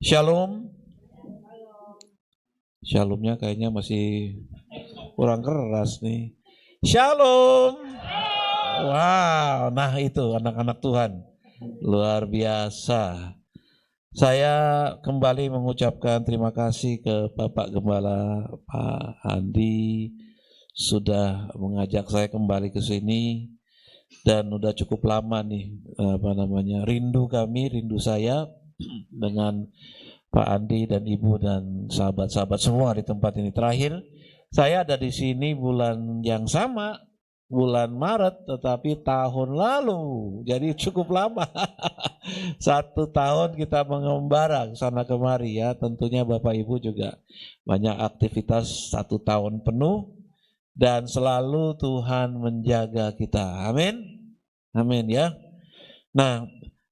Shalom. Shalomnya kayaknya masih kurang keras nih. Shalom. Wow, nah itu anak-anak Tuhan. Luar biasa. Saya kembali mengucapkan terima kasih ke Bapak Gembala Pak Andi sudah mengajak saya kembali ke sini dan udah cukup lama nih rindu saya dengan Pak Andi dan Ibu dan sahabat-sahabat semua di tempat ini. Terakhir, saya ada di sini bulan yang sama, bulan Maret, tetapi tahun lalu. Jadi cukup lama. 1 tahun kita mengembara ke sana kemari ya. Tentunya Bapak Ibu juga banyak aktivitas 1 tahun penuh dan selalu Tuhan menjaga kita. Amin. Amin ya. Nah,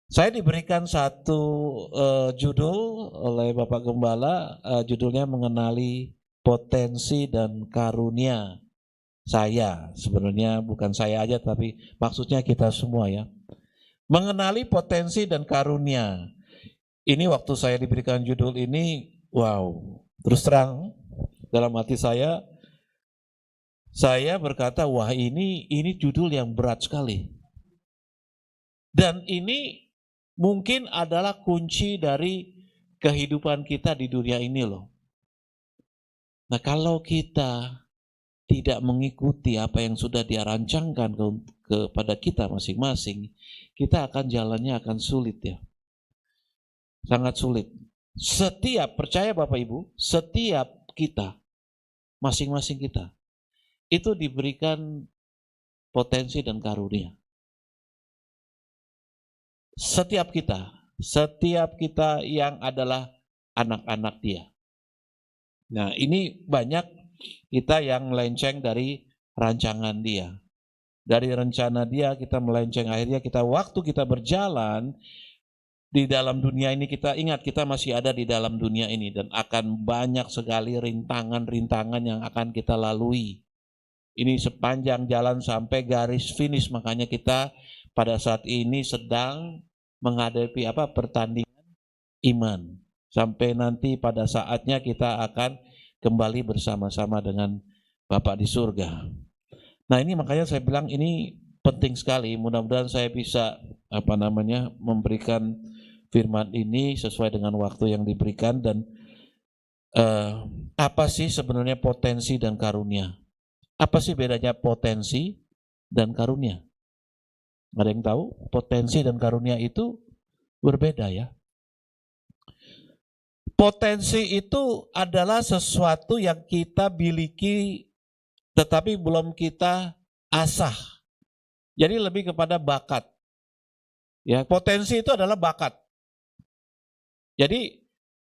saya diberikan satu judul oleh Bapak Gembala, judulnya mengenali potensi dan karunia saya. Sebenarnya bukan saya aja, tapi maksudnya kita semua ya. Mengenali potensi dan karunia. Ini waktu saya diberikan judul ini, wow, terus terang dalam hati saya berkata, wah ini judul yang berat sekali. Dan ini mungkin adalah kunci dari kehidupan kita di dunia ini loh. Nah kalau kita tidak mengikuti apa yang sudah dia rancangkan kepada kita masing-masing, kita jalannya akan sulit ya. Sangat sulit. Percaya Bapak Ibu, setiap kita, masing-masing kita, itu diberikan potensi dan karunia. Setiap kita yang adalah anak-anak dia. Nah ini banyak kita yang melenceng dari rancangan dia. Dari rencana dia kita melenceng, akhirnya waktu kita berjalan di dalam dunia ini, kita ingat kita masih ada di dalam dunia ini dan akan banyak sekali rintangan-rintangan yang akan kita lalui. Ini sepanjang jalan sampai garis finish, makanya kita pada saat ini sedang menghadapi pertandingan iman. Sampai nanti pada saatnya kita akan kembali bersama-sama dengan Bapak di surga. Nah ini makanya saya bilang ini penting sekali. Mudah-mudahan saya bisa memberikan firman ini sesuai dengan waktu yang diberikan. Dan apa sih sebenarnya potensi dan karunia? Apa sih bedanya potensi dan karunia? Ada yang tahu? Potensi dan karunia itu berbeda ya. Potensi itu adalah sesuatu yang kita miliki tetapi belum kita asah. Jadi lebih kepada bakat. Ya, potensi itu adalah bakat. Jadi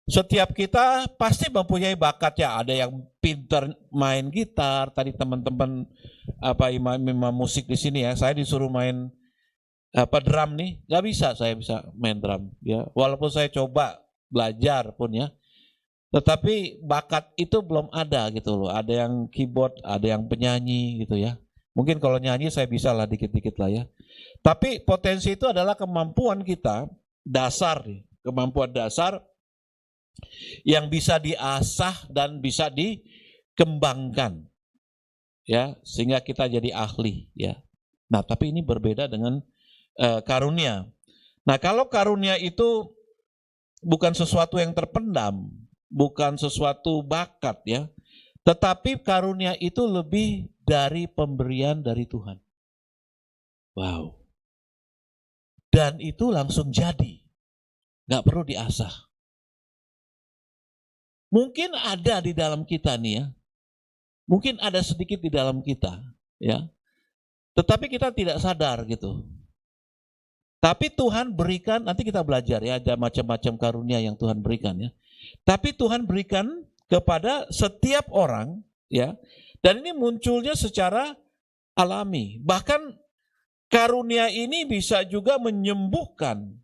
setiap kita pasti mempunyai bakat ya. Ada yang pintar main gitar. Tadi teman-teman imam musik di sini ya, saya disuruh main drum nih, nggak bisa saya bisa main drum ya. Walaupun saya coba belajar pun ya, tetapi bakat itu belum ada gitu loh. Ada yang keyboard, ada yang penyanyi gitu ya. Mungkin kalau nyanyi saya bisa lah dikit-dikit lah ya. Tapi potensi itu adalah kemampuan kita dasar, kemampuan dasar yang bisa diasah dan bisa dikembangkan ya, sehingga kita jadi ahli ya. Nah tapi ini berbeda dengan karunia. Nah kalau karunia itu bukan sesuatu yang terpendam, bukan sesuatu bakat ya, tetapi karunia itu lebih dari pemberian dari Tuhan. Wow. Dan itu langsung jadi, gak perlu diasah. Mungkin ada di dalam kita nih ya, mungkin ada sedikit di dalam kita ya, tetapi kita tidak sadar gitu. Tapi Tuhan berikan, nanti kita belajar ya, ada macam-macam karunia yang Tuhan berikan ya. Tapi Tuhan berikan kepada setiap orang ya, dan ini munculnya secara alami. Bahkan karunia ini bisa juga menyembuhkan.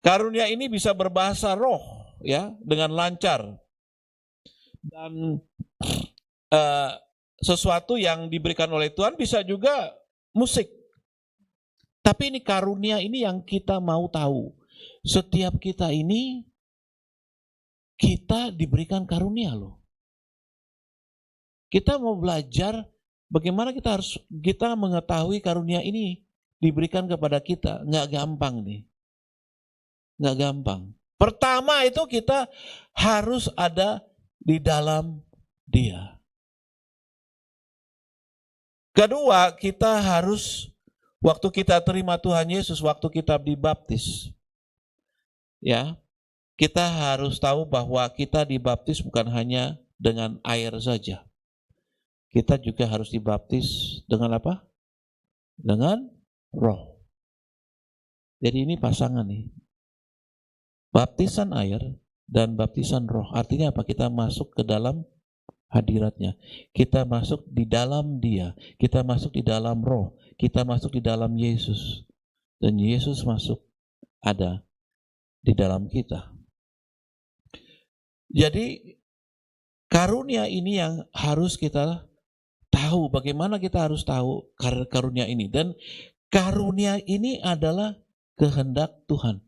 Karunia ini bisa berbahasa roh ya dengan lancar. Dan sesuatu yang diberikan oleh Tuhan bisa juga musik. Tapi ini karunia ini yang kita mau tahu. Setiap kita ini kita diberikan karunia loh. Kita mau belajar bagaimana kita mengetahui karunia ini diberikan kepada kita. Nggak gampang nih. Nggak gampang. Pertama itu kita harus ada di dalam Dia. Kedua, kita harus waktu kita terima Tuhan Yesus, waktu kita dibaptis, ya, kita harus tahu bahwa kita dibaptis bukan hanya dengan air saja. Kita juga harus dibaptis dengan apa? Dengan Roh. Jadi ini pasangan nih. Baptisan air dan baptisan Roh. Artinya apa? Kita masuk ke dalam hadiratnya. Kita masuk di dalam Dia. Kita masuk di dalam Roh. Kita masuk di dalam Yesus. Dan Yesus masuk ada di dalam kita. Jadi karunia ini yang harus kita tahu. Bagaimana kita harus tahu karunia ini. Dan karunia ini adalah kehendak Tuhan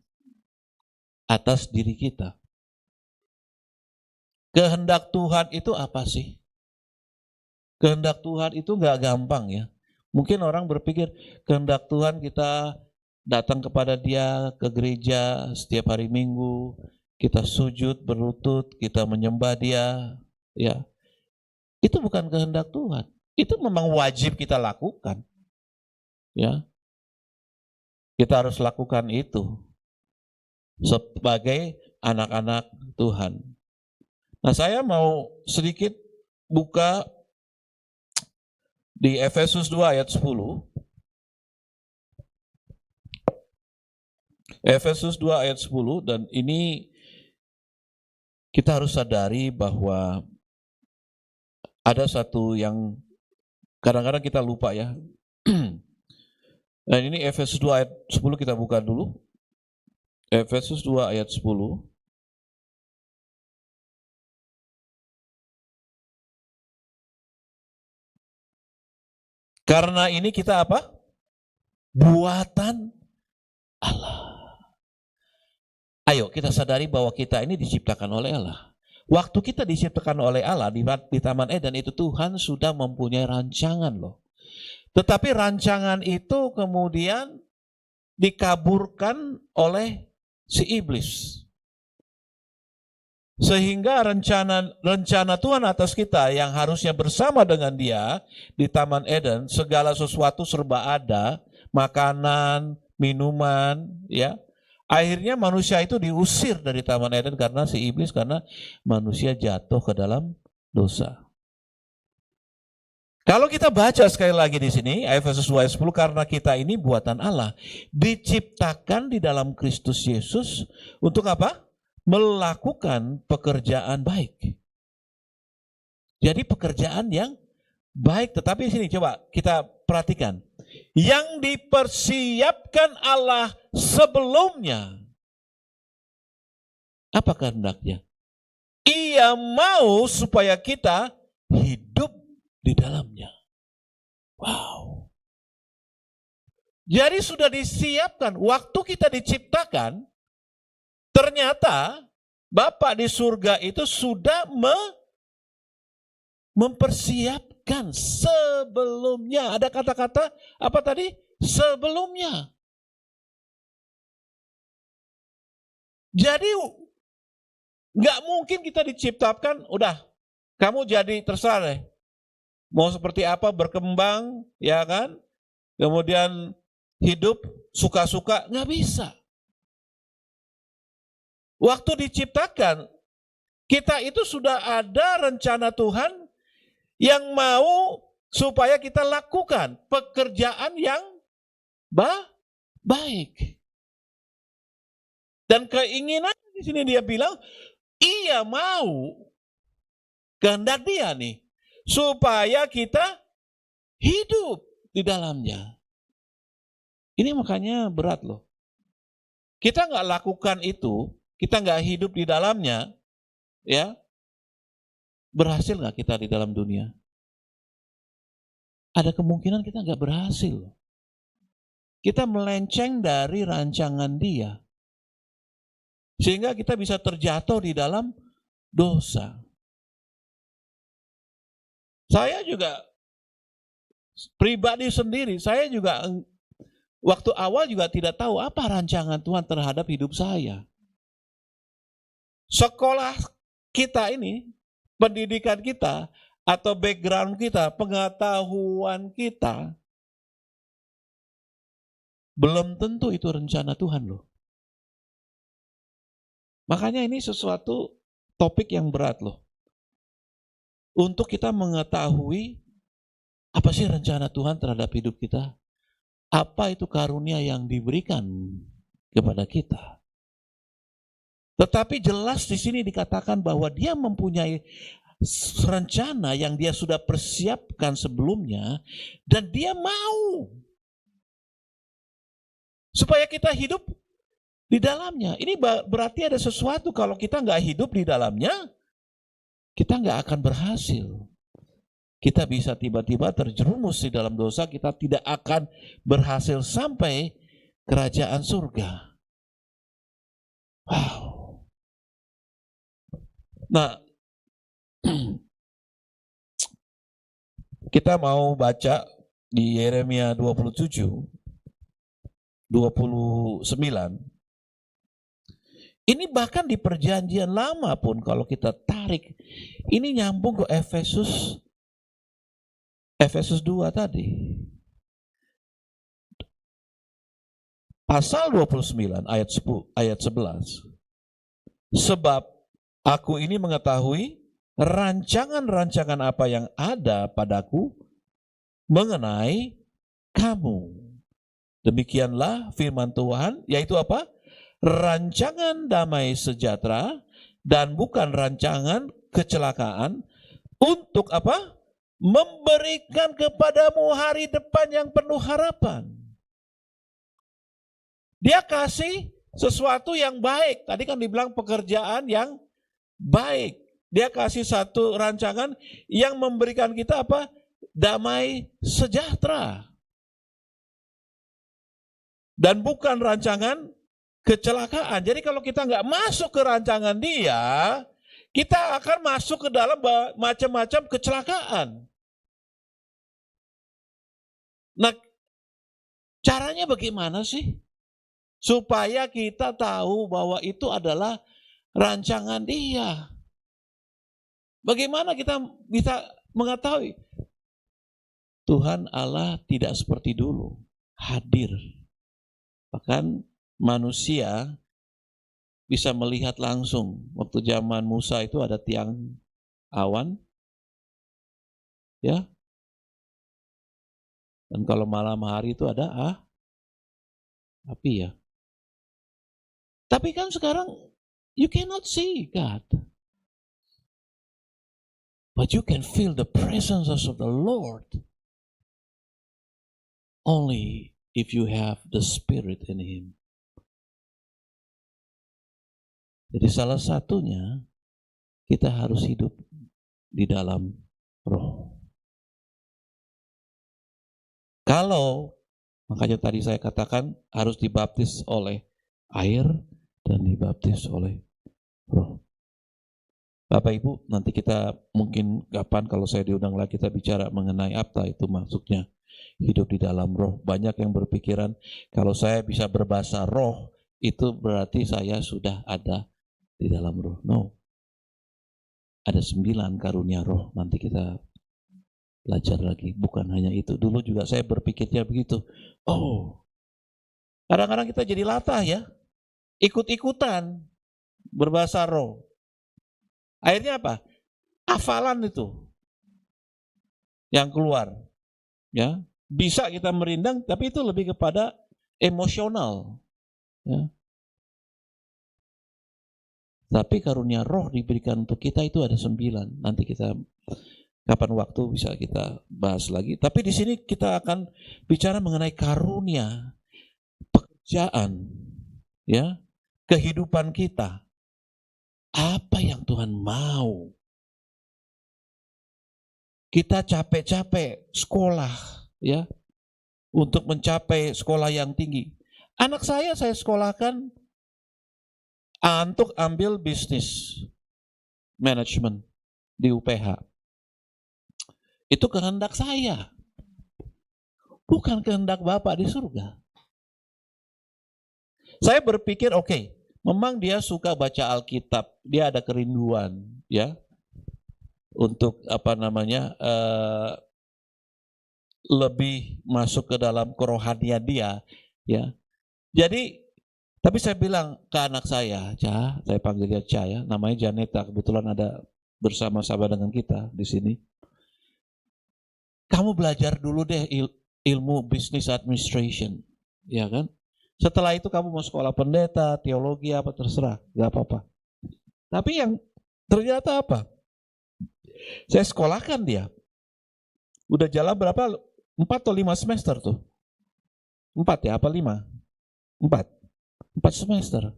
atas diri kita. Kehendak Tuhan itu apa sih? Kehendak Tuhan itu gak gampang ya. Mungkin orang berpikir kehendak Tuhan kita datang kepada Dia ke gereja setiap hari Minggu, kita sujud berlutut, kita menyembah Dia, ya. Itu bukan kehendak Tuhan. Itu memang wajib kita lakukan. Ya. Kita harus lakukan itu sebagai anak-anak Tuhan. Nah, saya mau sedikit buka di Efesus 2 ayat 10. Efesus 2 ayat 10, dan ini kita harus sadari bahwa ada satu yang kadang-kadang kita lupa ya. Dan ini Efesus 2 ayat 10 kita buka dulu. Efesus 2 ayat 10. Karena ini kita apa? Buatan Allah. Ayo kita sadari bahwa kita ini diciptakan oleh Allah. Waktu kita diciptakan oleh Allah di Taman Eden itu Tuhan sudah mempunyai rancangan loh. Tetapi rancangan itu kemudian dikaburkan oleh si iblis. Sehingga rencana Tuhan atas kita yang harusnya bersama dengan Dia di Taman Eden, segala sesuatu serba ada, makanan, minuman, ya. Akhirnya manusia itu diusir dari Taman Eden karena si iblis, karena manusia jatuh ke dalam dosa. Kalau kita baca sekali lagi di sini, Efesus 2 ayat 10, karena kita ini buatan Allah, diciptakan di dalam Kristus Yesus untuk apa? Melakukan pekerjaan baik. Jadi pekerjaan yang baik, tetapi di sini coba kita perhatikan. Yang dipersiapkan Allah sebelumnya. Apa kehendaknya? Ia mau supaya kita hidup di dalamnya. Wow. Jadi sudah disiapkan. Waktu kita diciptakan, ternyata Bapa di surga itu sudah mempersiapkan sebelumnya. Ada kata-kata apa tadi? Sebelumnya. Jadi nggak mungkin kita diciptakan, udah kamu jadi terserah deh. Mau seperti apa berkembang, ya kan? Kemudian hidup suka-suka, nggak bisa. Waktu diciptakan, kita itu sudah ada rencana Tuhan yang mau supaya kita lakukan pekerjaan yang baik. Dan keinginan di sini dia bilang, ia mau, kehendak Dia nih, supaya kita hidup di dalamnya. Ini makanya berat loh. Kita nggak lakukan itu, kita nggak hidup di dalamnya, ya, berhasil nggak kita di dalam dunia? Ada kemungkinan kita nggak berhasil. Kita melenceng dari rancangan Dia. Sehingga kita bisa terjatuh di dalam dosa. Saya juga pribadi sendiri, saya juga waktu awal juga tidak tahu apa rancangan Tuhan terhadap hidup saya. Sekolah kita ini, pendidikan kita, atau background kita, pengetahuan kita, belum tentu itu rencana Tuhan loh. Makanya ini sesuatu topik yang berat loh. Untuk kita mengetahui apa sih rencana Tuhan terhadap hidup kita? Apa itu karunia yang diberikan kepada kita? Tetapi jelas di sini dikatakan bahwa dia mempunyai rencana yang dia sudah persiapkan sebelumnya dan dia mau supaya kita hidup di dalamnya. Ini berarti ada sesuatu kalau kita nggak hidup di dalamnya, kita nggak akan berhasil. Kita bisa tiba-tiba terjerumus di dalam dosa, kita tidak akan berhasil sampai kerajaan surga. Wow. Nah, kita mau baca di Yeremia 27, 29. Ini bahkan di perjanjian lama pun kalau kita tarik, ini nyambung ke Efesus 2 tadi. Pasal 29 ayat 11. Sebab aku ini mengetahui rancangan-rancangan apa yang ada padaku mengenai kamu. Demikianlah firman Tuhan, yaitu apa? Rancangan damai sejahtera dan bukan rancangan kecelakaan, untuk apa? Memberikan kepadamu hari depan yang penuh harapan. Dia kasih sesuatu yang baik. Tadi kan dibilang pekerjaan yang baik. Dia kasih satu rancangan yang memberikan kita apa? Damai sejahtera. Dan bukan rancangan kecelakaan. Jadi kalau kita nggak masuk ke rancangan dia, kita akan masuk ke dalam macam-macam kecelakaan. Nah, caranya bagaimana sih? Supaya kita tahu bahwa itu adalah rancangan dia. Bagaimana kita bisa mengetahui? Tuhan Allah tidak seperti dulu, hadir. Bahkan manusia bisa melihat langsung. Waktu zaman Musa itu ada tiang awan, ya. Dan kalau malam hari itu ada api ya. Tapi kan sekarang you cannot see God. But you can feel the presence of the Lord only if you have the Spirit in Him. Jadi salah satunya kita harus hidup di dalam roh. Kalau, makanya tadi saya katakan harus dibaptis oleh air dan dibaptis oleh roh. Bapak Ibu, nanti kita mungkin kapan kalau saya diundang lagi kita bicara mengenai apa itu maksudnya hidup di dalam roh. Banyak yang berpikiran kalau saya bisa berbahasa roh itu berarti saya sudah ada di dalam roh. No. Ada 9 karunia roh, nanti kita belajar lagi. Bukan hanya itu. Dulu juga saya berpikirnya begitu. Oh, kadang-kadang kita jadi latah ya. Ikut-ikutan berbahasa roh. Akhirnya apa? Hafalan itu yang keluar. Ya, bisa kita merindang, tapi itu lebih kepada emosional. Ya. Tapi karunia roh diberikan untuk kita itu ada 9. Nanti kita kapan waktu bisa kita bahas lagi. Tapi di sini kita akan bicara mengenai karunia, pekerjaan, ya, kehidupan kita. Apa yang Tuhan mau? Kita capek-capek sekolah, ya, untuk mencapai sekolah yang tinggi. Anak saya sekolahkan untuk ambil bisnis. Management di UPH. Itu kehendak saya. Bukan kehendak Bapak di surga. Saya berpikir oke, memang dia suka baca Alkitab, dia ada kerinduan ya untuk lebih masuk ke dalam kerohanian dia ya. Jadi tapi saya bilang ke anak saya, saya panggil dia Ca ya, namanya Janeta, kebetulan ada bersama-sama dengan kita di sini. Kamu belajar dulu deh ilmu business administration, ya kan? Setelah itu kamu mau sekolah pendeta, teologi apa terserah, gak apa-apa. Tapi yang ternyata apa? Saya sekolahkan dia. Udah jalan berapa? 4 atau 5 semester tuh. 4 ya, apa 5? 4 semester.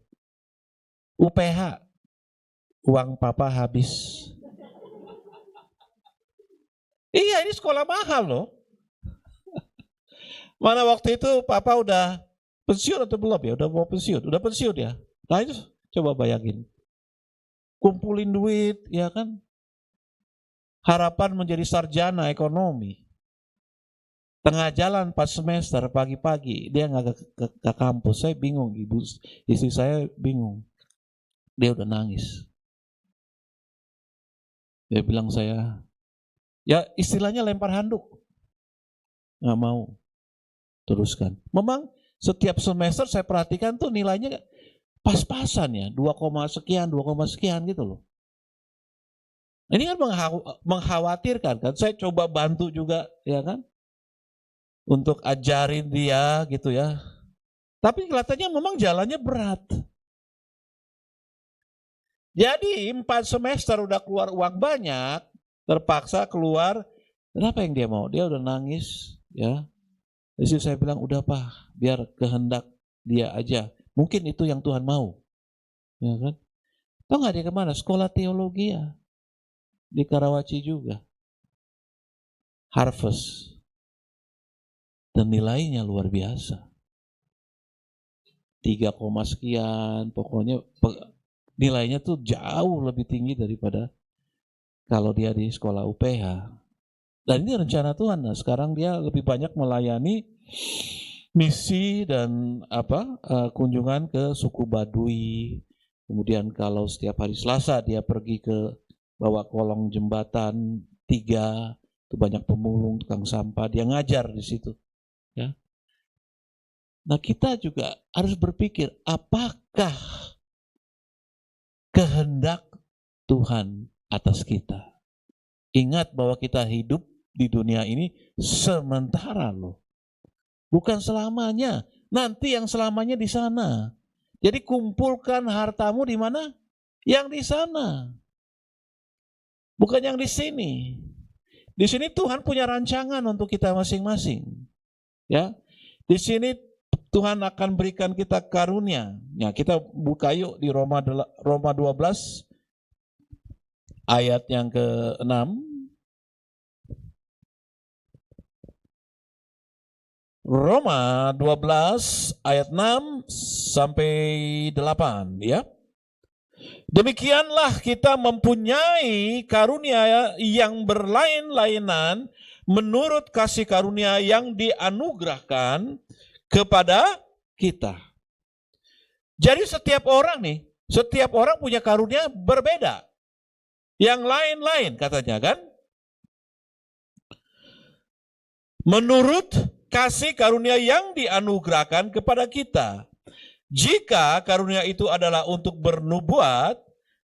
UPH, uang papa habis. Iya, ini sekolah mahal loh. Mana waktu itu papa udah pensiun atau belum ya? Udah mau pensiun, udah pensiun ya. Nah itu coba bayangin. Kumpulin duit, ya kan? Harapan menjadi sarjana ekonomi. Tengah jalan 4 semester, pagi-pagi, dia nggak ke kampus. Saya bingung, istri saya bingung. Dia udah nangis. Dia bilang saya, ya istilahnya lempar handuk. Nggak mau teruskan. Memang setiap semester saya perhatikan tuh nilainya pas-pasan ya, 2, sekian, 2, sekian gitu loh. Ini kan mengkhawatirkan kan. Saya coba bantu juga, ya kan? Untuk ajarin dia gitu ya. Tapi kelihatannya memang jalannya berat. Jadi 4 semester udah keluar uang banyak, terpaksa keluar. Kenapa yang dia mau? Dia udah nangis ya. Jadi saya bilang udah Pak, biar kehendak dia aja. Mungkin itu yang Tuhan mau. Ya kan? Tahu nggak dia kemana? Sekolah teologi ya. Di Karawaci juga. Harvest. Dan nilainya luar biasa. 3, sekian, pokoknya nilainya tuh jauh lebih tinggi daripada kalau dia di sekolah UPH. Dan ini rencana Tuhan. Nah, sekarang dia lebih banyak melayani misi dan kunjungan ke suku Baduy. Kemudian kalau setiap hari Selasa dia pergi ke bawah kolong jembatan 3, itu banyak pemulung, tukang sampah, dia ngajar di situ. Ya. Nah kita juga harus berpikir apakah kehendak Tuhan atas kita. Ingat bahwa kita hidup di dunia ini sementara loh. Bukan selamanya. Nanti yang selamanya di sana. Jadi kumpulkan hartamu di mana? Yang di sana. Bukan yang di sini. Di sini Tuhan punya rancangan untuk kita masing-masing. Ya, di sini Tuhan akan berikan kita karunia. Ya, kita buka yuk di Roma 12 ayat yang ke-6. Roma 12 ayat 6 sampai 8 ya. Demikianlah kita mempunyai karunia yang berlain-lainan menurut kasih karunia yang dianugerahkan kepada kita. Jadi setiap orang punya karunia berbeda. Yang lain-lain katanya kan. Menurut kasih karunia yang dianugerahkan kepada kita. Jika karunia itu adalah untuk bernubuat,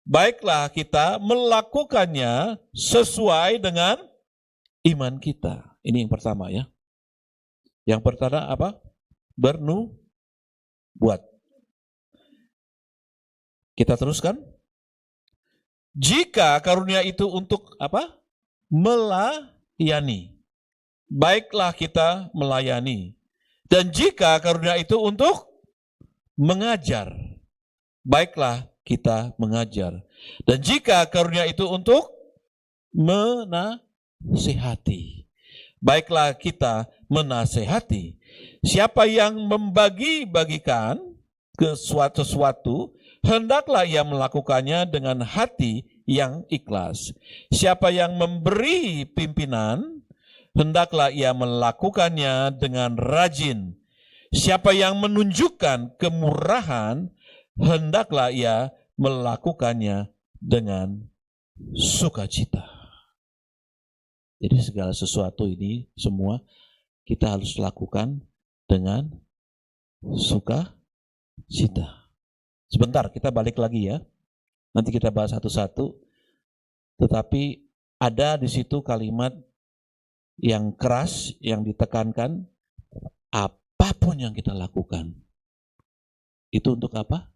baiklah kita melakukannya sesuai dengan iman kita. Ini yang pertama ya. Yang pertama apa? Bernubuat. Kita teruskan. Jika karunia itu untuk apa? Melayani. Baiklah kita melayani. Dan jika karunia itu untuk mengajar, baiklah kita mengajar. Dan jika karunia itu untuk menasihati, baiklah kita menasihati. Siapa yang membagi-bagikan ke sesuatu, hendaklah ia melakukannya dengan hati yang ikhlas. Siapa yang memberi pimpinan, hendaklah ia melakukannya dengan rajin. Siapa yang menunjukkan kemurahan, hendaklah ia melakukannya dengan sukacita. Jadi segala sesuatu ini semua kita harus lakukan dengan sukacita. Sebentar, kita balik lagi ya. Nanti kita bahas satu-satu. Tetapi ada di situ kalimat yang keras, yang ditekankan, apapun yang kita lakukan. Itu untuk apa?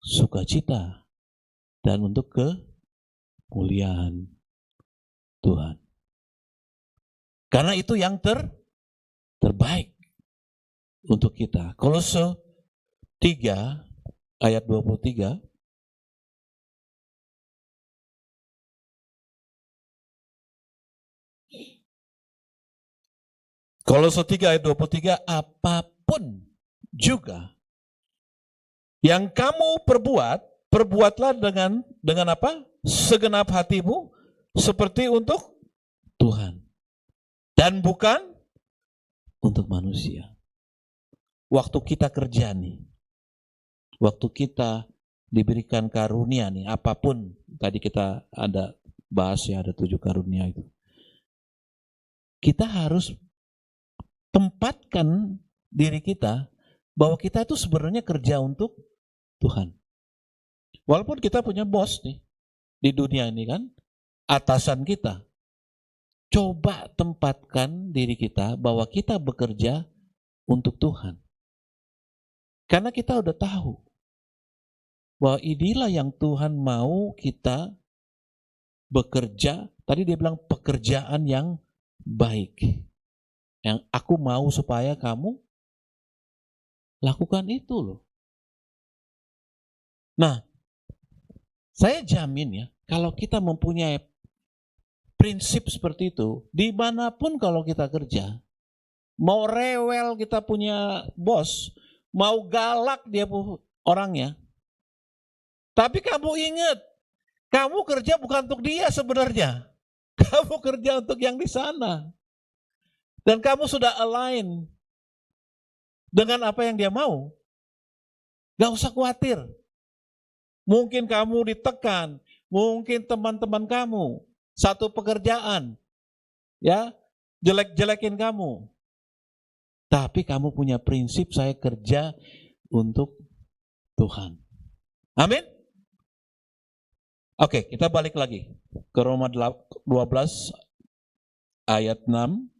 Sukacita. Dan untuk kemuliaan Tuhan. Karena itu yang terbaik untuk kita. Kolose 3 ayat 23. Kolose 3 ayat 23, apapun juga yang kamu perbuatlah dengan apa? Segenap hatimu seperti untuk Tuhan dan bukan untuk manusia. Waktu kita kerja nih, waktu kita diberikan karunia nih, apapun, tadi kita ada bahas ya, ada 7 karunia itu. Kita harus tempatkan diri kita bahwa kita itu sebenarnya kerja untuk Tuhan. Walaupun kita punya bos nih di dunia ini kan, atasan kita. Coba tempatkan diri kita bahwa kita bekerja untuk Tuhan. Karena kita udah tahu bahwa inilah yang Tuhan mau kita bekerja. Tadi dia bilang pekerjaan yang baik. Yang aku mau supaya kamu lakukan itu loh. Nah, saya jamin ya, kalau kita mempunyai prinsip seperti itu, dimanapun kalau kita kerja, mau rewel kita punya bos, mau galak dia orangnya, tapi kamu ingat, kamu kerja bukan untuk dia sebenarnya, kamu kerja untuk yang di sana, dan kamu sudah align dengan apa yang dia mau, gak usah khawatir. Mungkin kamu ditekan, mungkin teman-teman kamu satu pekerjaan, ya, jelek-jelekin kamu. Tapi kamu punya prinsip, saya kerja untuk Tuhan. Amin? Oke, kita balik lagi ke Roma 12 ayat 6.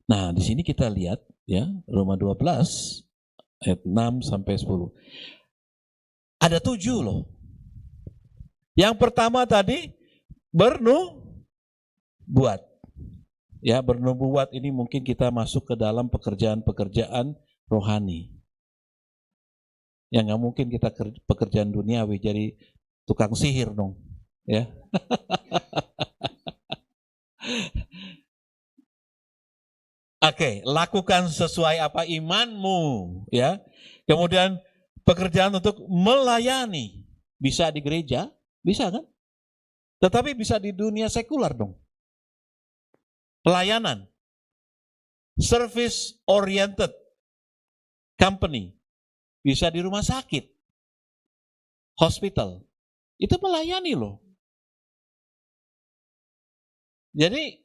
Nah, di sini kita lihat ya, Roma 12 ayat 6 sampai 10. Ada 7 loh. Yang pertama tadi bernubuat. Ya, bernubuat ini mungkin kita masuk ke dalam pekerjaan-pekerjaan rohani. Yang nggak mungkin kita pekerjaan duniawi jadi tukang sihir dong, ya. Oke, lakukan sesuai apa imanmu, ya. Kemudian pekerjaan untuk melayani, bisa di gereja, bisa kan? Tetapi bisa di dunia sekular dong. Pelayanan, service oriented company, bisa di rumah sakit, hospital, itu melayani loh. Jadi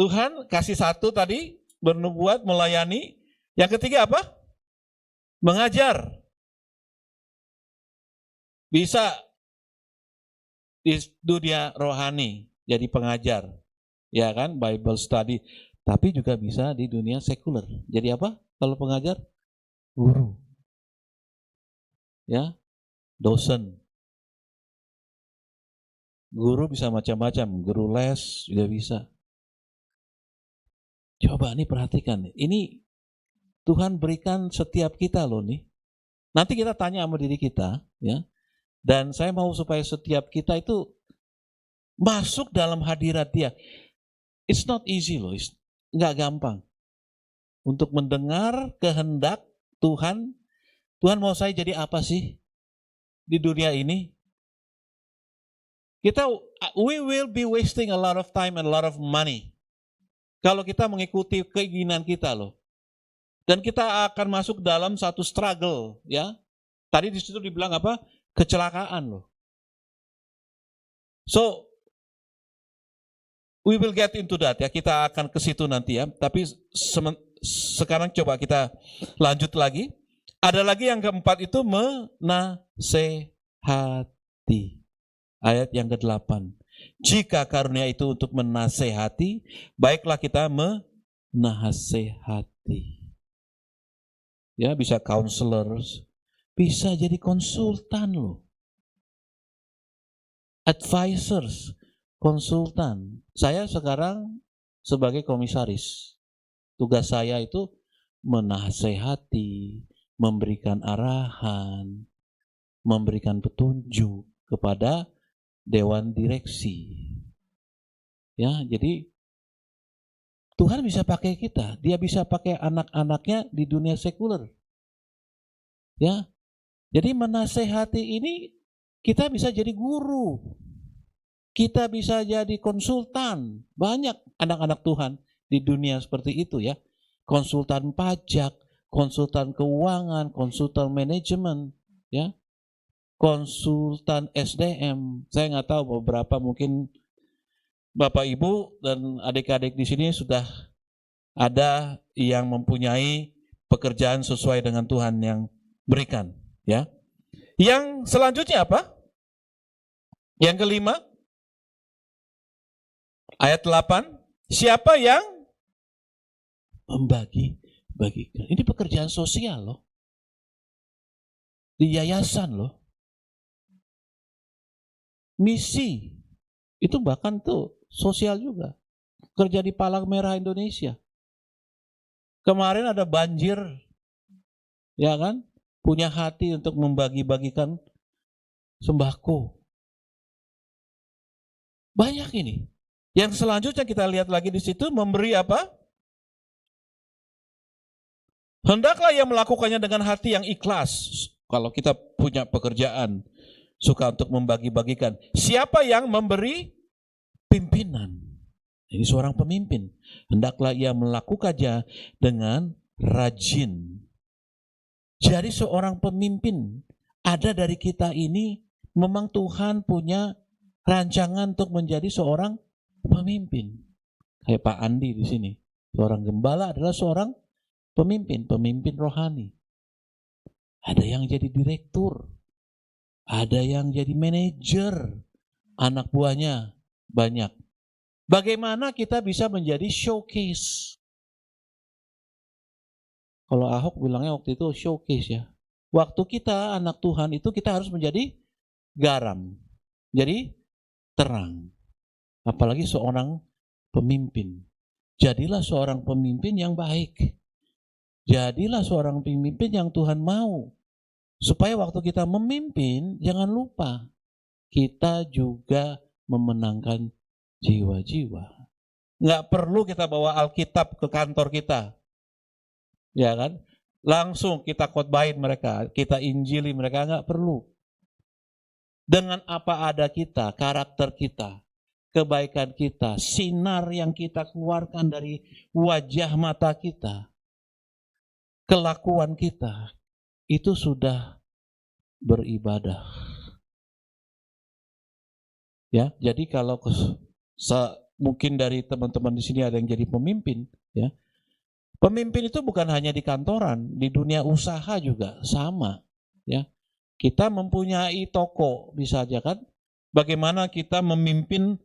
Tuhan kasih satu tadi, bernubuat, melayani. Yang ketiga apa? Mengajar. Bisa di dunia rohani jadi pengajar, ya kan, Bible study. Tapi juga bisa di dunia sekuler. Jadi apa kalau pengajar? Guru, ya, dosen. Guru bisa macam-macam, guru les juga bisa. Coba nih perhatikan, ini Tuhan berikan setiap kita loh nih. Nanti kita tanya sama diri kita, ya. Dan saya mau supaya setiap kita itu masuk dalam hadirat Dia. It's not easy loh, nggak gampang. Untuk mendengar kehendak Tuhan Tuhan mau saya jadi apa sih di dunia ini? We will be wasting a lot of time and a lot of money kalau kita mengikuti keinginan kita loh. Dan kita akan masuk dalam satu struggle, ya. Tadi di situ dibilang apa? Kecelakaan loh. So we will get into that ya. Kita akan ke situ nanti ya. Tapi sekarang coba kita lanjut lagi. Ada lagi yang keempat itu menasehati. Ayat yang ke-8. Jika karunia itu untuk menasehati, baiklah kita menasehati. Ya, bisa counselors, bisa jadi konsultan loh. Advisors, konsultan. Saya sekarang sebagai komisaris. Tugas saya itu menasehati, memberikan arahan, memberikan petunjuk kepada dewan direksi. Ya, jadi Tuhan bisa pakai kita, dia bisa pakai anak-anaknya di dunia sekuler. Ya. Jadi menasehati ini kita bisa jadi guru. Kita bisa jadi konsultan. Banyak anak-anak Tuhan di dunia seperti itu ya. Konsultan pajak, konsultan keuangan, konsultan manajemen, ya. Konsultan SDM. Saya nggak tahu beberapa mungkin Bapak Ibu dan adik-adik di sini sudah ada yang mempunyai pekerjaan sesuai dengan Tuhan yang berikan, ya. Yang selanjutnya apa? Yang kelima, ayat 8, siapa yang membagi-bagikan. Ini pekerjaan sosial loh. Di yayasan loh. Misi, itu bahkan tuh sosial juga. Kerja di Palang Merah Indonesia. Kemarin ada banjir, ya kan? Punya hati untuk membagi-bagikan sembako. Banyak ini. Yang selanjutnya kita lihat lagi di situ, memberi apa? Hendaklah ia melakukannya dengan hati yang ikhlas. Kalau kita punya pekerjaan, suka untuk membagi-bagikan. Siapa yang memberi? Pimpinan. Ini seorang pemimpin. Hendaklah ia melakukannya dengan rajin. Jadi seorang pemimpin, ada dari kita ini, memang Tuhan punya rancangan untuk menjadi seorang pemimpin. Kayak Pak Andi di sini. Seorang gembala adalah seorang pemimpin rohani. Ada yang jadi direktur, ada yang jadi manajer, anak buahnya banyak. Bagaimana kita bisa menjadi showcase? Kalau Ahok bilangnya waktu itu showcase ya. Waktu kita anak Tuhan itu kita harus menjadi garam, jadi terang. Apalagi seorang pemimpin. Jadilah seorang pemimpin yang baik. Jadilah seorang pemimpin yang Tuhan mau. Supaya waktu kita memimpin, jangan lupa kita juga memenangkan jiwa-jiwa. Nggak perlu kita bawa Alkitab ke kantor kita. Ya kan? Langsung kita khotbahin mereka, kita injili mereka, nggak perlu. Dengan apa ada kita, karakter kita, kebaikan kita, sinar yang kita keluarkan dari wajah mata kita, kelakuan kita, itu sudah beribadah. Ya, jadi kalau mungkin dari teman-teman di sini ada yang jadi pemimpin, ya. Pemimpin itu bukan hanya di kantoran, di dunia usaha juga sama, ya. Kita mempunyai toko, bisa aja kan? Bagaimana kita memimpin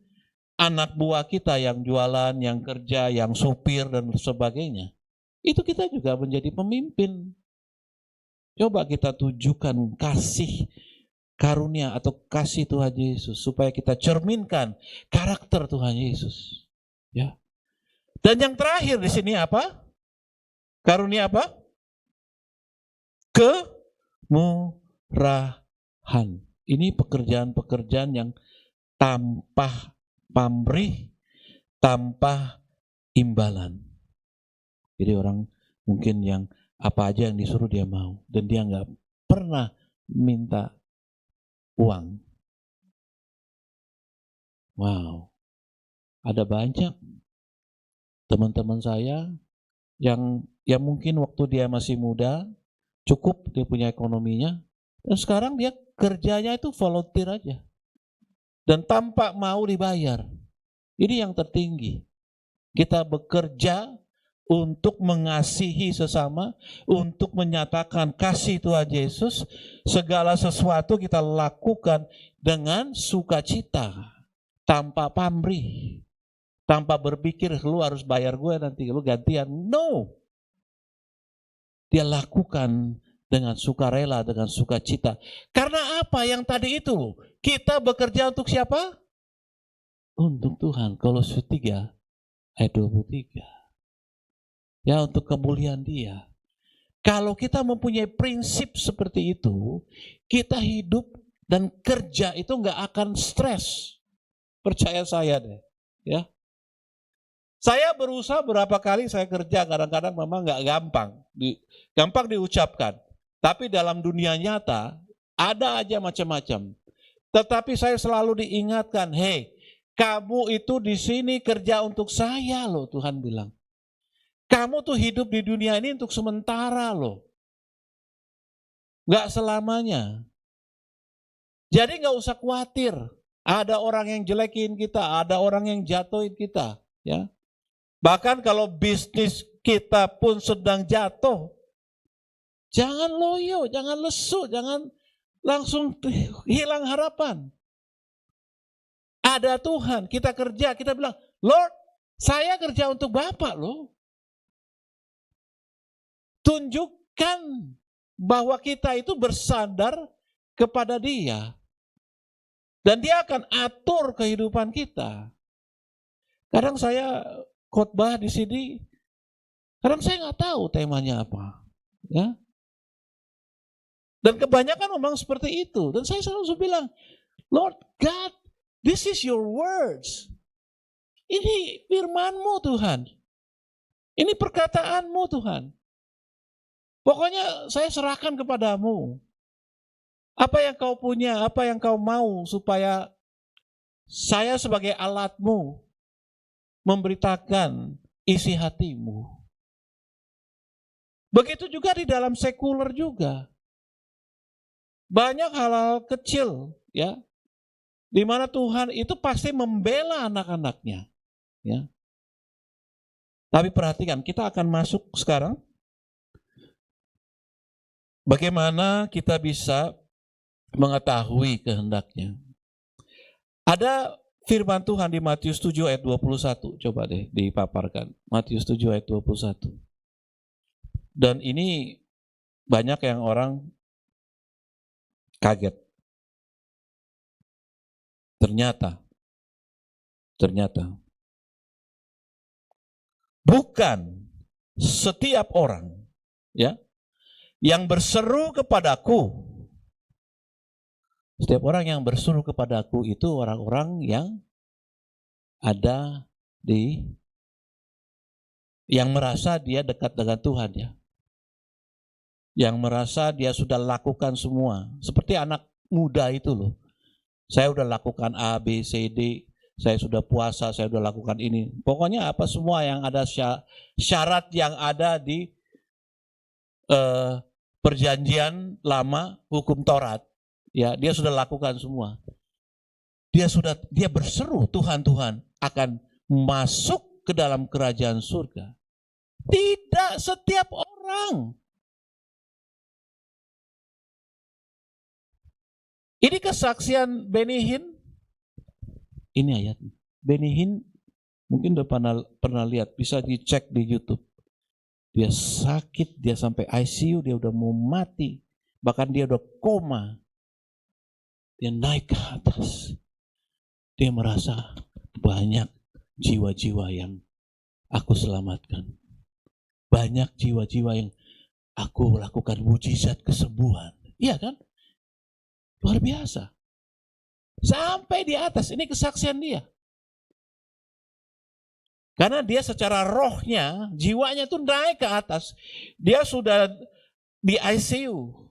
anak buah kita yang jualan, yang kerja, yang supir dan sebagainya. Itu kita juga menjadi pemimpin. Coba kita tujukan kasih karunia atau kasih Tuhan Yesus supaya kita cerminkan karakter Tuhan Yesus. Ya. Dan yang terakhir di sini apa? Karunia apa? Kemurahan. Ini pekerjaan-pekerjaan yang tanpa pamrih, tanpa imbalan. Jadi orang mungkin yang apa aja yang disuruh dia mau dan dia nggak pernah minta uang. Wow, ada banyak teman-teman saya yang mungkin waktu dia masih muda, cukup dia punya ekonominya, dan sekarang dia kerjanya itu volunteer aja. Dan tanpa mau dibayar. Ini yang tertinggi. Kita bekerja untuk mengasihi sesama, untuk menyatakan kasih Tuhan Yesus. Segala sesuatu kita lakukan dengan sukacita, tanpa pamrih, tanpa berpikir lu harus bayar gue nanti, lu gantian. No. Dia lakukan dengan sukarela, dengan sukacita. Karena apa yang tadi itu? Kita bekerja untuk siapa? Untuk Tuhan. Kolose 3 ayat 23. Ya, untuk kemuliaan Dia. Kalau kita mempunyai prinsip seperti itu, kita hidup dan kerja itu nggak akan stres. Percaya saya deh. Ya. Saya berusaha berapa kali saya kerja, kadang-kadang memang nggak gampang. Gampang diucapkan. Tapi dalam dunia nyata, ada aja macam-macam. Tetapi saya selalu diingatkan, hei, kamu itu di sini kerja untuk saya loh, Tuhan bilang. Kamu tuh hidup di dunia ini untuk sementara loh. Nggak selamanya. Jadi nggak usah khawatir. Ada orang yang jelekin kita, ada orang yang jatuhin kita. Ya. Bahkan kalau bisnis kita pun sedang jatuh, jangan loyo, jangan lesu, jangan langsung hilang harapan. Ada Tuhan, kita kerja, kita bilang, Lord, saya kerja untuk Bapak loh. Tunjukkan bahwa kita itu bersandar kepada Dia. Dan Dia akan atur kehidupan kita. Kadang saya khotbah di sini, kadang saya nggak tahu temanya apa. Ya. Dan kebanyakan memang seperti itu. Dan saya selalu bilang, Lord God, this is your words. Ini firman-Mu Tuhan. Ini perkataan-Mu Tuhan. Pokoknya saya serahkan kepadamu. Apa yang kau punya, apa yang kau mau supaya saya sebagai alat-Mu memberitakan isi hati-Mu. Begitu juga di dalam sekuler juga. Banyak hal-hal kecil, ya, di mana Tuhan itu pasti membela anak-anaknya, ya. Tapi perhatikan, kita akan masuk sekarang. Bagaimana kita bisa mengetahui kehendaknya? Ada firman Tuhan di Matius 7 ayat 21. Coba deh dipaparkan. Matius 7 ayat 21. Dan ini banyak yang orang kaget. Ternyata bukan setiap orang, ya, yang berseru kepadaku. Setiap orang yang berseru kepadaku itu orang-orang yang ada yang merasa dia dekat dengan Tuhan, ya. Yang merasa dia sudah lakukan semua. Seperti anak muda itu loh. Saya sudah lakukan A, B, C, D. Saya sudah puasa, saya sudah lakukan ini. Pokoknya apa semua yang ada syarat yang ada di perjanjian lama, hukum Taurat. Ya, dia sudah lakukan semua. Dia berseru, Tuhan akan masuk ke dalam kerajaan surga. Tidak setiap orang. Ini kesaksian Benny Hinn. Ini ayatnya. Benny Hinn mungkin udah pernah lihat, bisa dicek di YouTube. Dia sakit, dia sampai ICU, dia udah mau mati. Bahkan dia udah koma. Dia naik ke atas. Dia merasa banyak jiwa-jiwa yang aku selamatkan. Banyak jiwa-jiwa yang aku lakukan mujizat kesembuhan. Iya kan? Luar biasa. Sampai di atas, ini kesaksian dia. Karena dia secara rohnya, jiwanya tuh naik ke atas. Dia sudah di ICU.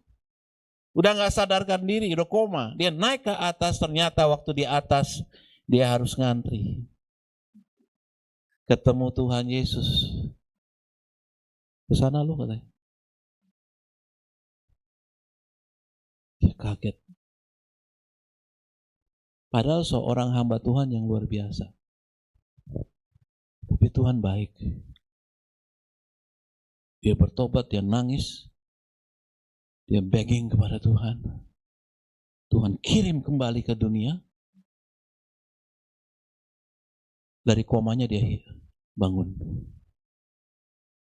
Udah nggak sadarkan diri, udah koma. Dia naik ke atas, ternyata waktu di atas dia harus ngantri. Ketemu Tuhan Yesus. Ke sana lu katanya. Dia kaget. Padahal seorang hamba Tuhan yang luar biasa. Tapi Tuhan baik. Dia bertobat, dia nangis. Dia begging kepada Tuhan. Tuhan kirim kembali ke dunia. Dari komanya dia bangun.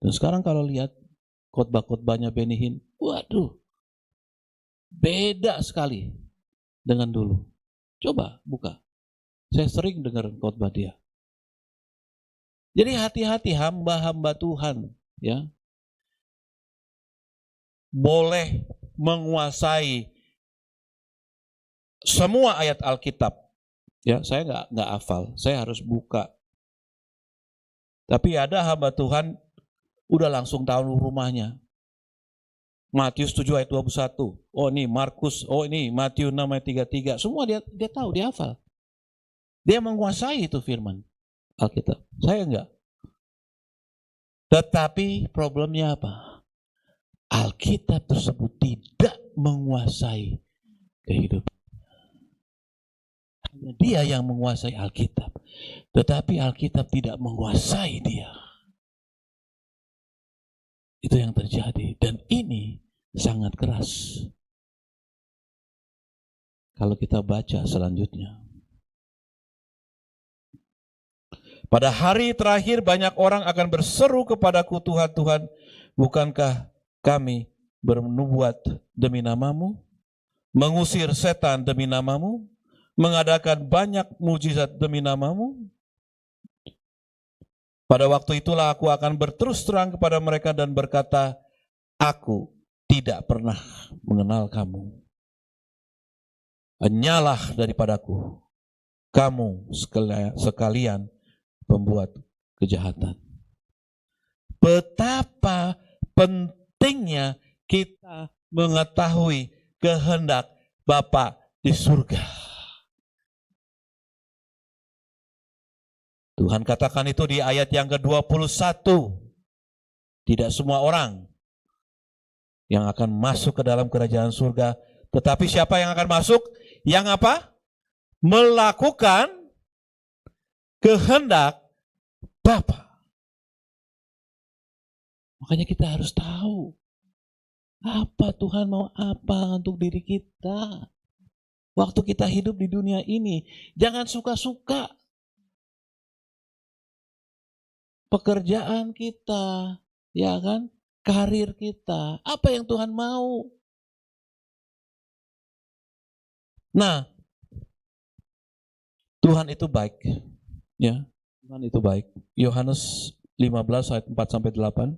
Dan sekarang kalau lihat khotbah-khotbahnya Benny Hinn, waduh, beda sekali dengan dulu. Coba buka. Saya sering dengar khotbah dia. Jadi hati-hati hamba-hamba Tuhan, ya, boleh menguasai semua ayat Alkitab. Ya, saya nggak hafal, saya harus buka. Tapi ada hamba Tuhan udah langsung tahu rumahnya. Matius 7 ayat 21. Oh ini Markus, oh ini Matius 6 ayat 33. Semua dia tahu, dia hafal. Dia menguasai itu firman Alkitab. Saya enggak. Tetapi problemnya apa? Alkitab tersebut tidak menguasai kehidupan. Hanya dia yang menguasai Alkitab. Tetapi Alkitab tidak menguasai dia. Itu yang terjadi. Dan ini sangat keras. Kalau kita baca selanjutnya. Pada hari terakhir banyak orang akan berseru kepadaku, Tuhan, Tuhan, bukankah kami bernubuat demi namamu, mengusir setan demi namamu, mengadakan banyak mujizat demi namamu? Pada waktu itulah aku akan berterus terang kepada mereka dan berkata, aku tidak pernah mengenal kamu. Enyalah daripadaku, kamu sekalian pembuat kejahatan. Betapa pentingnya kita mengetahui kehendak Bapa di surga. Tuhan katakan itu di ayat yang ke-21. Tidak semua orang yang akan masuk ke dalam kerajaan surga. Tetapi siapa yang akan masuk? Yang apa? Melakukan kehendak Bapa. Makanya kita harus tahu apa Tuhan mau apa untuk diri kita. Waktu kita hidup di dunia ini, jangan suka-suka. Pekerjaan kita, ya kan? Karir kita, apa yang Tuhan mau? Nah, Tuhan itu baik, ya. Tuhan itu baik. Yohanes 15 ayat 4 sampai 8.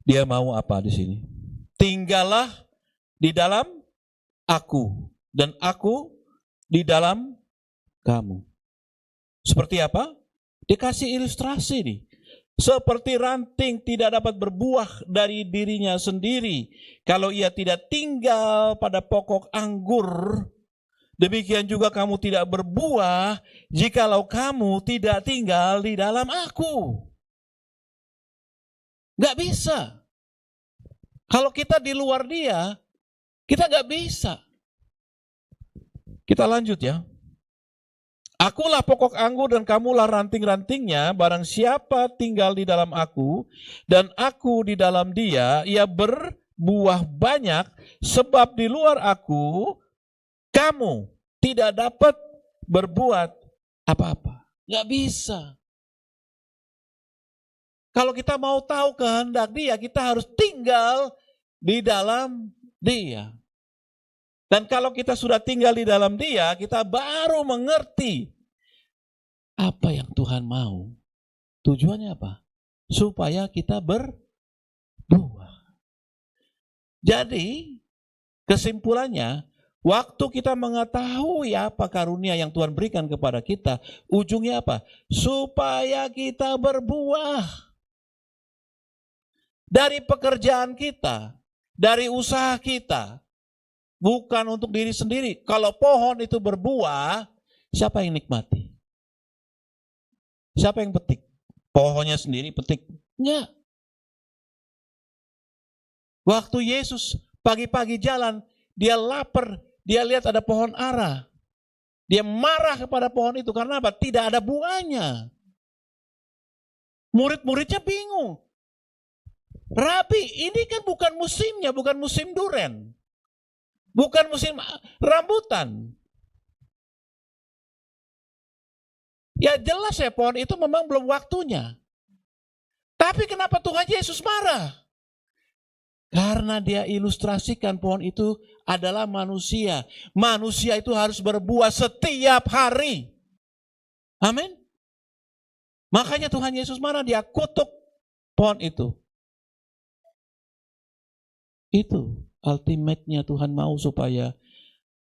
Dia mau apa di sini? Tinggallah di dalam aku dan aku di dalam kamu. Seperti apa? Dikasih ilustrasi nih. Seperti ranting tidak dapat berbuah dari dirinya sendiri kalau ia tidak tinggal pada pokok anggur. Demikian juga kamu tidak berbuah jikalau kamu tidak tinggal di dalam aku. Gak bisa. Kalau kita di luar dia, kita gak bisa. Kita lanjut ya. Akulah pokok anggur dan kamulah ranting-rantingnya, barang siapa tinggal di dalam aku dan aku di dalam dia, ia berbuah banyak, sebab di luar aku kamu tidak dapat berbuat apa-apa. Gak bisa. Kalau kita mau tahu kehendak dia, kita harus tinggal di dalam dia. Dan kalau kita sudah tinggal di dalam dia, kita baru mengerti apa yang Tuhan mau. Tujuannya apa? Supaya kita berbuah. Jadi, kesimpulannya, Waktu kita mengetahui apa karunia yang Tuhan berikan kepada kita, ujungnya apa? Supaya kita berbuah. Dari pekerjaan kita, dari usaha kita, bukan untuk diri sendiri. Kalau pohon itu berbuah, siapa yang nikmati? Siapa yang petik? Pohonnya sendiri petik? Enggak. Waktu Yesus pagi-pagi jalan, dia lapar, dia lihat ada pohon ara. Dia marah kepada pohon itu karena apa? Tidak ada buahnya. Murid-muridnya bingung. Rabi, ini kan bukan musimnya, bukan musim duren. Bukan musim rambutan. Ya jelas ya, pohon itu memang belum waktunya. Tapi kenapa Tuhan Yesus marah? Karena dia ilustrasikan pohon itu adalah manusia. Manusia itu harus berbuah setiap hari. Amin. Makanya Tuhan Yesus marah, dia kutuk pohon itu. Itu ultimate-nya Tuhan mau supaya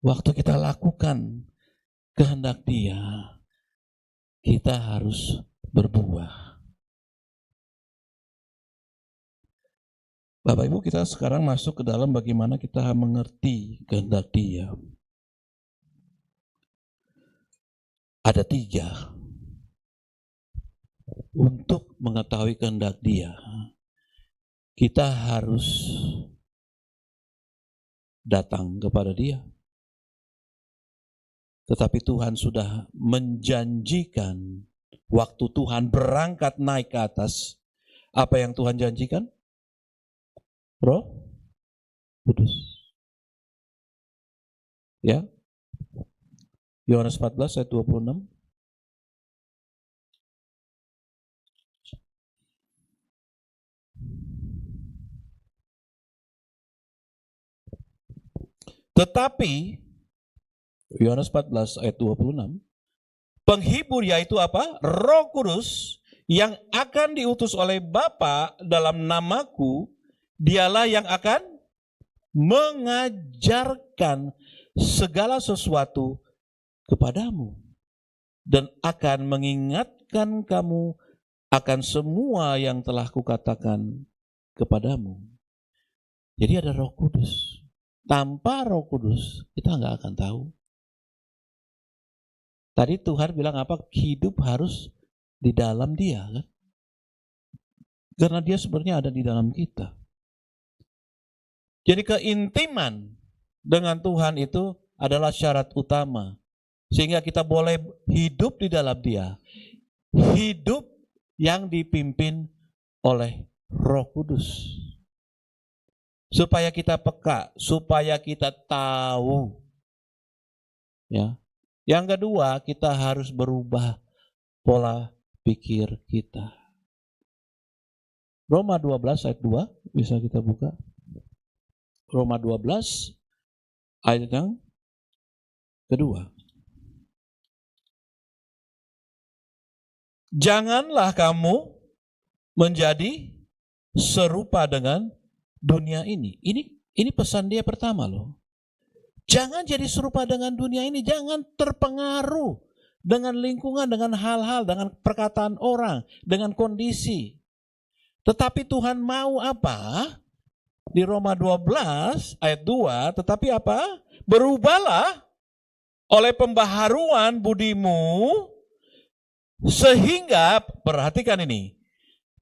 waktu kita lakukan kehendak Dia, kita harus berbuah. Bapak Ibu, kita sekarang masuk ke dalam bagaimana kita mengerti kehendak Dia. Ada 3. Untuk mengetahui kehendak Dia, kita harus datang kepada Dia. Tetapi Tuhan sudah menjanjikan waktu Tuhan berangkat naik ke atas. Apa yang Tuhan janjikan? Roh Kudus. Ya. Yohanes 14 ayat 26. Tetapi Yohanes 14 ayat 26, penghibur yaitu apa? Roh Kudus yang akan diutus oleh Bapa dalam namaku, dialah yang akan mengajarkan segala sesuatu kepadamu dan akan mengingatkan kamu akan semua yang telah kukatakan kepadamu. Jadi ada Roh Kudus. Tanpa Roh Kudus kita nggak akan tahu. Tadi Tuhan bilang apa? Hidup harus di dalam Dia, kan? Karena Dia sebenarnya ada di dalam kita. Jadi keintiman dengan Tuhan itu adalah syarat utama. Sehingga kita boleh hidup di dalam Dia. Hidup yang dipimpin oleh Roh Kudus. Supaya kita peka, supaya kita tahu. Ya. Yang kedua, kita harus berubah pola pikir kita. Roma 12 ayat 2, bisa kita buka. Roma 12 ayat yang kedua. Janganlah kamu menjadi serupa dengan dunia ini. Ini pesan dia pertama loh. Jangan jadi serupa dengan dunia ini, jangan terpengaruh dengan lingkungan, dengan hal-hal, dengan perkataan orang, dengan kondisi. Tetapi Tuhan mau apa? Di Roma 12 ayat 2, tetapi apa? Berubahlah oleh pembaharuan budimu sehingga, perhatikan ini,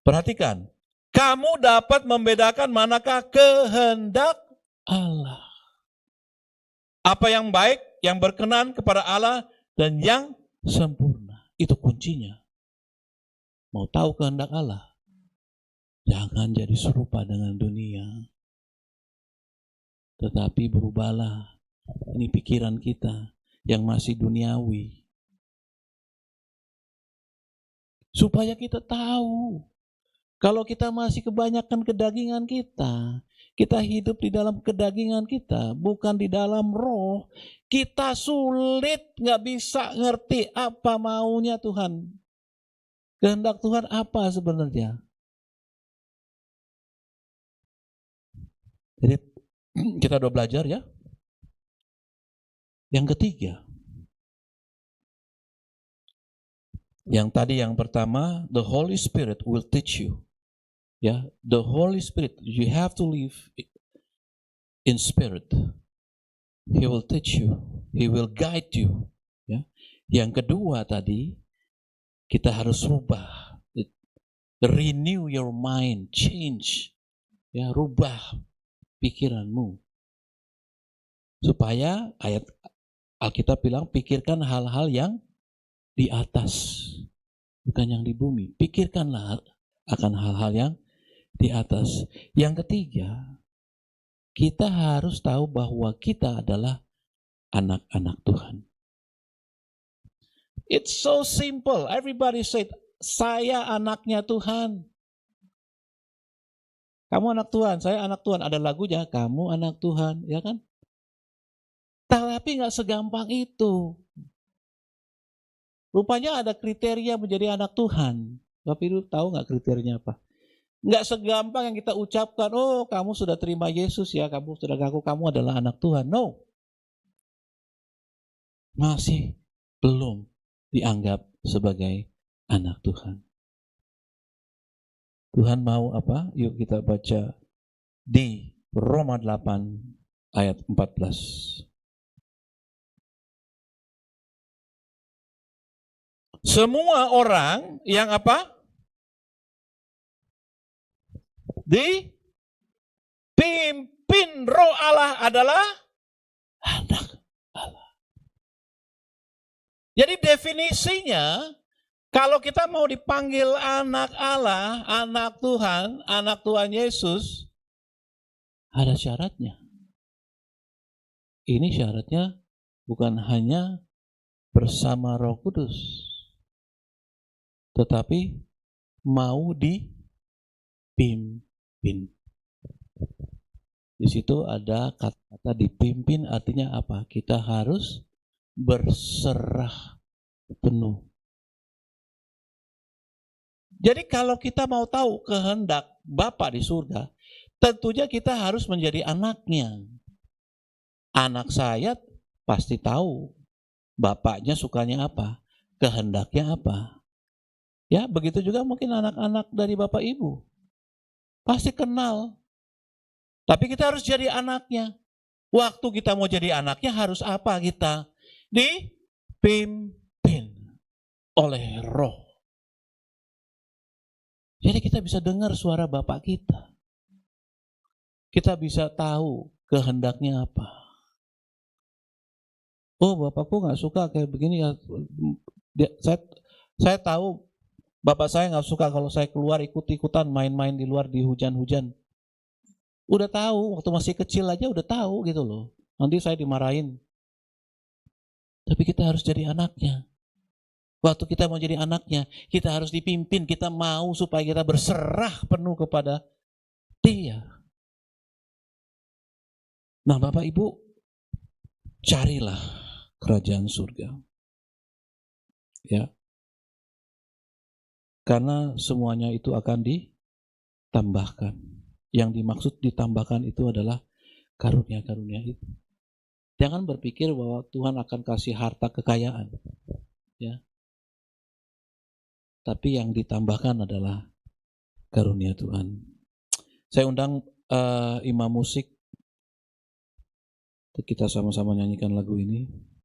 perhatikan, kamu dapat membedakan manakah kehendak Allah. Apa yang baik, yang berkenan kepada Allah, dan yang sempurna. Itu kuncinya. Mau tahu kehendak Allah? Jangan jadi serupa dengan dunia. Tetapi berubahlah. Ini pikiran kita yang masih duniawi. Supaya kita tahu. Kalau kita masih kebanyakan kedagingan kita hidup di dalam kedagingan kita, bukan di dalam roh, kita sulit, nggak bisa ngerti apa maunya Tuhan. Kehendak Tuhan apa sebenarnya? Jadi kita udah belajar ya. Yang ketiga, yang pertama, the Holy Spirit will teach you. Ya, the Holy Spirit, you have to live in spirit. He will teach you, he will guide you. Ya. Yang kedua tadi, kita harus rubah, renew your mind, change, ya, rubah pikiranmu. Supaya ayat Alkitab bilang, pikirkan hal-hal yang di atas, bukan yang di bumi. Pikirkanlah akan hal-hal yang di atas. Yang ketiga, kita harus tahu bahwa kita adalah anak-anak Tuhan. It's so simple. Everybody said, saya anaknya Tuhan. Kamu anak Tuhan, saya anak Tuhan. Ada lagunya, kamu anak Tuhan, ya kan? Tapi nggak segampang itu. Rupanya ada kriteria menjadi anak Tuhan. Bapak Ibu tahu nggak kriterianya apa? Nggak segampang yang kita ucapkan, oh kamu sudah terima Yesus ya, kamu sudah ngaku kamu adalah anak Tuhan. No. Masih belum dianggap sebagai anak Tuhan. Tuhan mau apa? Yuk kita baca di Roma 8 ayat 14. Semua orang yang apa? Dipimpin Roh Allah adalah anak Allah. Jadi definisinya, kalau kita mau dipanggil anak Allah, anak Tuhan Yesus, ada syaratnya. Ini syaratnya bukan hanya bersama Roh Kudus, tetapi mau dipimpin. Di situ ada kata-kata dipimpin, artinya apa? Kita harus berserah penuh. Jadi kalau kita mau tahu kehendak Bapa di surga, tentunya kita harus menjadi anaknya. Anak saya pasti tahu bapaknya sukanya apa, kehendaknya apa. Ya, begitu juga mungkin anak-anak dari Bapak Ibu. Pasti kenal. Tapi kita harus jadi anaknya. Waktu kita mau jadi anaknya harus apa kita? Dipimpin oleh Roh. Jadi kita bisa dengar suara Bapak kita. Kita bisa tahu kehendaknya apa. Oh, Bapakku nggak suka kayak begini ya. Saya tahu Bapak saya nggak suka kalau saya keluar ikut-ikutan main-main di luar di hujan-hujan. Udah tahu, waktu masih kecil aja udah tahu gitu loh. Nanti saya dimarahin. Tapi kita harus jadi anaknya. Waktu kita mau jadi anaknya, kita harus dipimpin. Kita mau supaya kita berserah penuh kepada Dia. Nah, Bapak Ibu, carilah kerajaan surga. Ya. Karena semuanya itu akan ditambahkan. Yang dimaksud ditambahkan itu adalah karunia-karunia itu. Jangan berpikir bahwa Tuhan akan kasih harta kekayaan. Ya. Tapi yang ditambahkan adalah karunia Tuhan. Saya undang imam musik untuk kita sama-sama nyanyikan lagu ini.